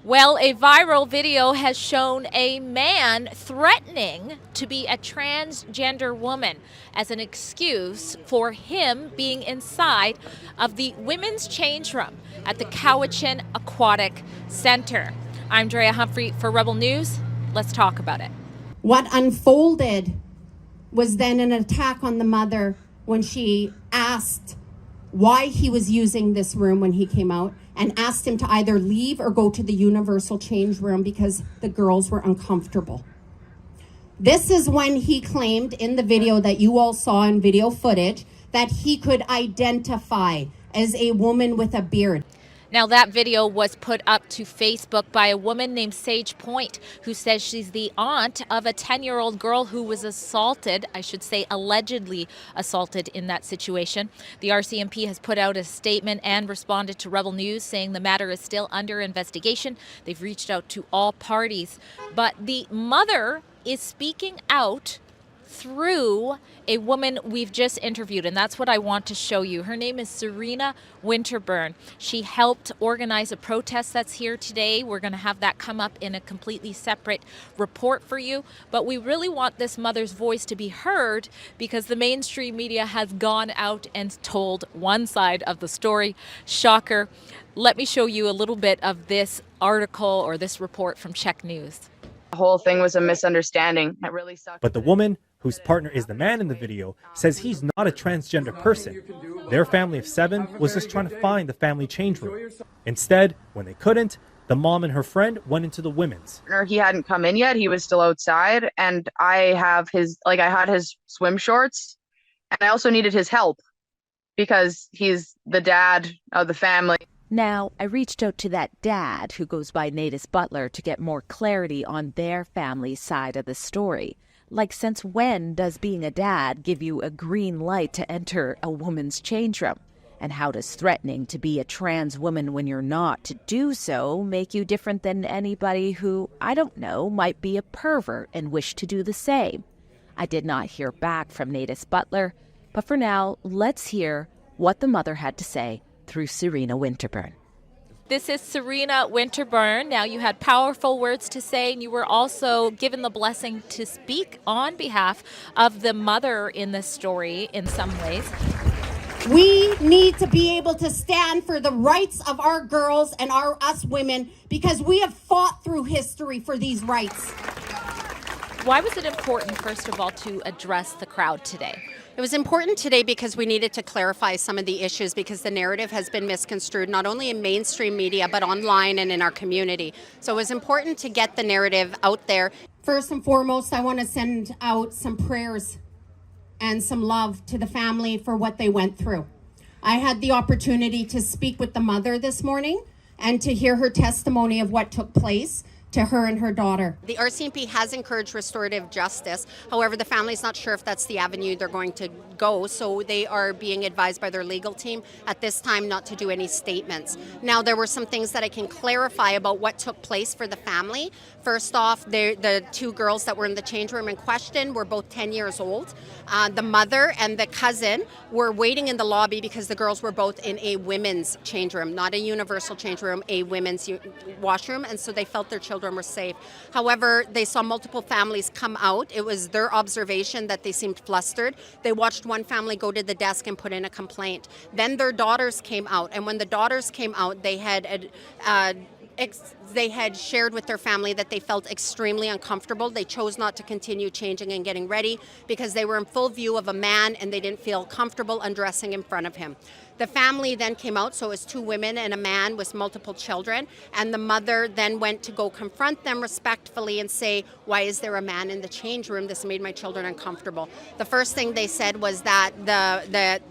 Well, a viral video has shown a man threatening to be a transgender woman as an excuse for him being inside of the women's change room at the Cowichan Aquatic Center. I'm Drea Humphrey for Rebel News. Let's talk about it. What unfolded was then an attack on the mother when she asked why he was using this room when he came out, and asked him to either leave or go to the universal change room because the girls were uncomfortable. This is when he claimed in the video that you all saw in video footage that he could identify as a woman with a beard. Now, that video was put up to Facebook by a woman named Sage Point, who says she's the aunt of a 10-year-old girl who was assaulted, I should say allegedly assaulted in that situation. The RCMP has put out a statement and responded to Rebel News saying the matter is still under investigation. They've reached out to all parties, but the mother is speaking out through a woman we've just interviewed, and that's what I want to show you. Her name is Serena Winterburn. She helped organize a protest that's here today. We're going to have that come up in a completely separate report for you, but we really want this mother's voice to be heard because the mainstream media has gone out and told one side of the story. Shocker. Let me show you a little bit of this article or this report from Czech News. The whole thing was a misunderstanding. It really sucked. But the woman, whose partner is the man in the video, says he's not a transgender person. Their family of 7 was just trying to find the family change room. Instead, when they couldn't, the mom and her friend went into the women's. He hadn't come in yet. He was still outside, and I had his swim shorts, and I also needed his help because he's the dad of the family. Now, I reached out to that dad, who goes by Natus Butler, to get more clarity on their family's side of the story. Like, since when does being a dad give you a green light to enter a woman's change room? And how does threatening to be a trans woman when you're not to do so make you different than anybody who, I don't know, might be a pervert and wish to do the same? I did not hear back from Natus Butler, but for now, let's hear what the mother had to say through Serena Winterburn. This is Serena Winterburn. Now, you had powerful words to say, and you were also given the blessing to speak on behalf of the mother in this story in some ways. We need to be able to stand for the rights of our girls and us women because we have fought through history for these rights. Why was it important, first of all, to address the crowd today? It was important today because we needed to clarify some of the issues because the narrative has been misconstrued not only in mainstream media but online and in our community. So it was important to get the narrative out there. First and foremost, I want to send out some prayers and some love to the family for what they went through. I had the opportunity to speak with the mother this morning and to hear her testimony of what took place to her and her daughter. The RCMP has encouraged restorative justice. However, the family's not sure if that's the avenue they're going to go, so they are being advised by their legal team at this time not to do any statements. Now, there were some things that I can clarify about what took place for the family. First off, the 2 girls that were in the change room in question were both 10 years old. The mother and the cousin were waiting in the lobby because the girls were both in a women's change room, not a universal change room, a women's washroom, and so they felt their children were safe. However, they saw multiple families come out. It was their observation that they seemed flustered. They watched one family go to the desk and put in a complaint. Then their daughters came out, and when the daughters came out, they had shared with their family that they felt extremely uncomfortable. They chose not to continue changing and getting ready because they were in full view of a man and they didn't feel comfortable undressing in front of him. The family then came out, so it was 2 women and a man with multiple children, and the mother then went to go confront them respectfully and say, why is there a man in the change room? This made my children uncomfortable. The first thing they said was that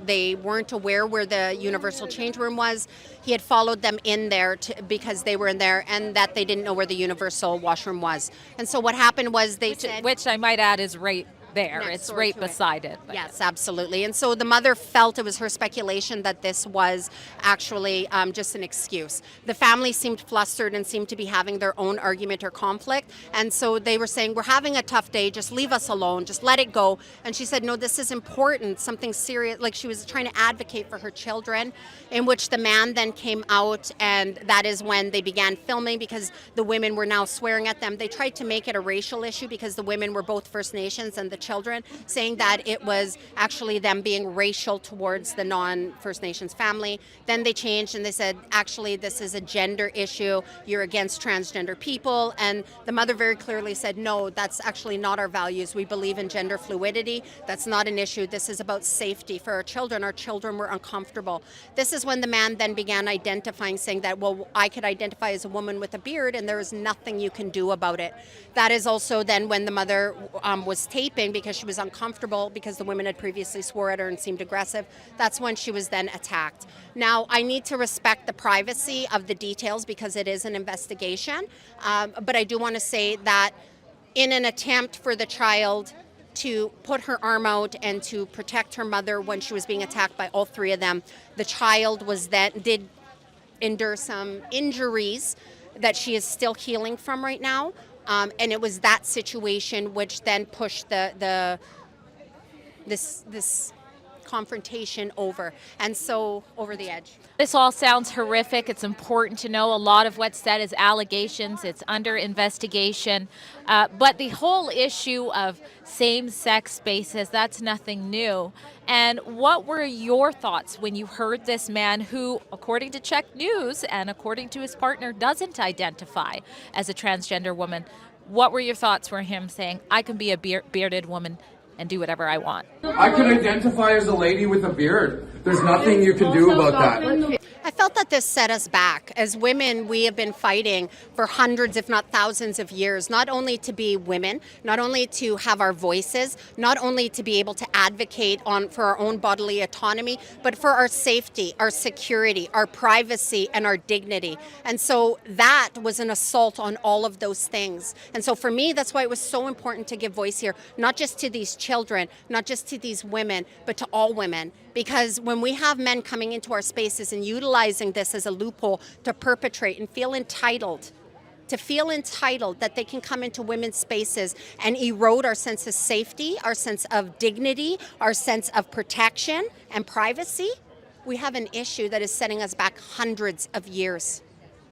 they weren't aware where the universal change room was. He had followed them in there because they were in there, and that they didn't know where the universal washroom was. And so what happened was they said, which I might add is right there. Next It's door right to it. beside it. But Yes, absolutely. And so the mother felt it was her speculation that this was actually just an excuse. The family seemed flustered and seemed to be having their own argument or conflict. And so they were saying, we're having a tough day, just leave us alone, just let it go. And she said, no, this is important, something serious. Like, she was trying to advocate for her children, in which the man then came out, and that is when they began filming, because the women were now swearing at them. They tried to make it a racial issue because the women were both First Nations and the children, saying that it was actually them being racial towards the non-First Nations family. Then they changed and they said, actually, this is a gender issue. You're against transgender people. And the mother very clearly said, no, that's actually not our values. We believe in gender fluidity. That's not an issue. This is about safety for our children. Our children were uncomfortable. This is when the man then began identifying, saying that, well, I could identify as a woman with a beard and there is nothing you can do about it. That is also then when the mother was taping, because she was uncomfortable because the women had previously swore at her and seemed aggressive. That's when she was then attacked. Now, I need to respect the privacy of the details because it is an investigation, but I do want to say that in an attempt for the child to put her arm out and to protect her mother when she was being attacked by all three of them, the child did endure some injuries that she is still healing from right now. And it was that situation which then pushed this confrontation over the edge. this all sounds horrific. It's important to know a lot of what's said is allegations. It's under investigation. But the whole issue of same-sex spaces, that's nothing new. And what were your thoughts when you heard this man who, according to Czech News and according to his partner, doesn't identify as a transgender woman? What were your thoughts for him saying, I can be a bearded woman and do whatever I want? I could identify as a lady with a beard. There's nothing you can do about that. I felt that this set us back. As women, we have been fighting for hundreds, if not thousands of years, not only to be women, not only to have our voices, not only to be able to advocate for our own bodily autonomy, but for our safety, our security, our privacy, and our dignity. And so that was an assault on all of those things. And so for me, that's why it was so important to give voice here, not just to these children, not just to these women, but to all women. Because when we have men coming into our spaces and utilizing this as a loophole to perpetrate and feel entitled that they can come into women's spaces and erode our sense of safety, our sense of dignity, our sense of protection and privacy, we have an issue that is setting us back hundreds of years.